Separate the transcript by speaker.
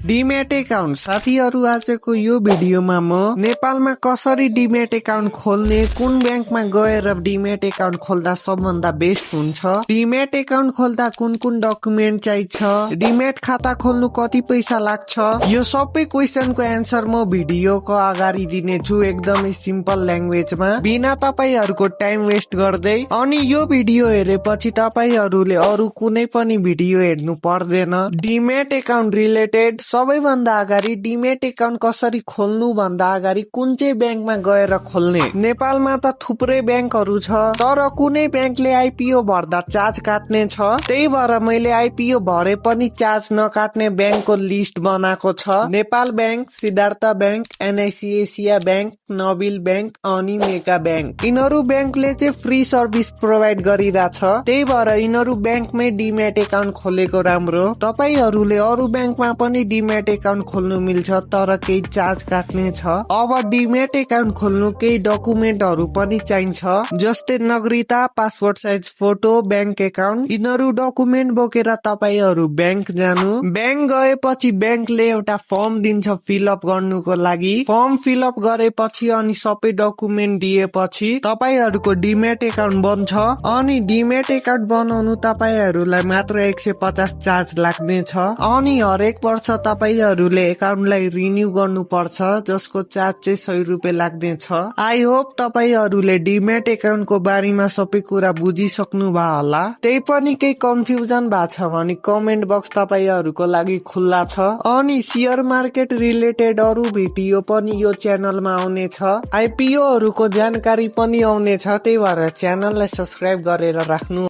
Speaker 1: Demat account साथीहरु आजको यो भिडियोमा म नेपालमा कसरी डिमेट एकाउन्ट खोल्ने, कुन ब्याङ्कमा गएर डिमेट एकाउन्ट खोल्दा सबभन्दा बेस्ट हुन्छ, डिमेट एकाउन्ट खोल्दा कुन कुन डकुमेन्ट चाहिन्छ, डिमेट खाता खोल्नु कति पैसा लाग्छ, यो सबै क्वेशनको एन्सर म भिडियोको अगाडि दिने छु एकदमै सिम्पल ल्याङ्ग्वेजमा बिना तपाईहरुको टाइम वेस्ट गर्दै। अनि यो भिडियो हेरेपछि तपाईहरुले अरु कुनै पनि भिडियो हेर्नु पर्दैन। डिमेट एकाउन्ट रिलेटेड सबैभन्दा अगाडि डिमेट एकाउन्ट कसरी खोल्नु भन्दा अगाडि कुन चाहिँ ब्याङ्कमा गएर खोल्ने। नेपालमा त थुप्रै ब्याङ्कहरु छ, तर कुनै ब्याङ्कले आइपीओ भर्दा चार्ज काट्ने छ, त्यही भएर मैले आइपीओ भरे पनि चार्ज नकाट्ने ब्याङ्कको लिस्ट बनाएको छ। Nepal bank, Siddhartha bank, NIC Asia bank, Nabil bank अनि मेगा ब्याङ्क। यिनीहरू ब्याङ्कले चाहिँ फ्री सर्भिस प्रोभाइड गरिरहेछ, त्यही भएर यिनीहरू ब्याङ्कमै डिमेट एकाउन्ट खोलेको राम्रो। तपाईहरुले अरु ब्याङ्कमा पनि डिमेट एकाउन्ट खोल्नु मिल्छ, तर केही चार्ज काट्ने छ। अब डिमेट एकाउन्ट खोल्नु केही डकुमेन्टहरु पनि चाहिन्छ, जस्तै नागरिकता, passport size photo, bank account. यिनीहरू डकुमेन्ट बोकेर तपाईहरु ब्याङ्क जानु। ब्याङ्क गएपछि ब्याङ्कले एउटा फर्म दिन्छ फिलअप गर्नुको लागि। फर्म फिलअप गरेपछि अनि सबै डकुमेन्ट दिएपछि तपाईहरुको डिमेट एकाउन्ट बन्छ। अनि डिमेट एकाउन्ट बनाउनु तपाईहरुलाई मात्र 150 चार्ज लाग्नेछ। अनि हरेक वर्ष तपाईहरुले एकाउन्टलाई रिन्यू गर्नु पर्छ, जसको चार्ज चाहिँ 100 रुपियाँ लाग्नेछ। आई होप तपाईहरुले डिमेट एकाउन्टको बारेमा सबै कुरा बुझिसक्नु भयो होला। त्यही पनि केही कन्फ्युजन भएको छ भने कमेन्ट बक्स तपाईहरुको लागि खुल्ला छ। अनि शेयर मार्केट रिलेटेड अरु भिडियो पनि यो च्यानलमा आउनेछ, आइपीओ हरुको जानकारी पनि आउनेछ, त्यही भएर च्यानललाई सब्स्क्राइब गरेर राख्नु।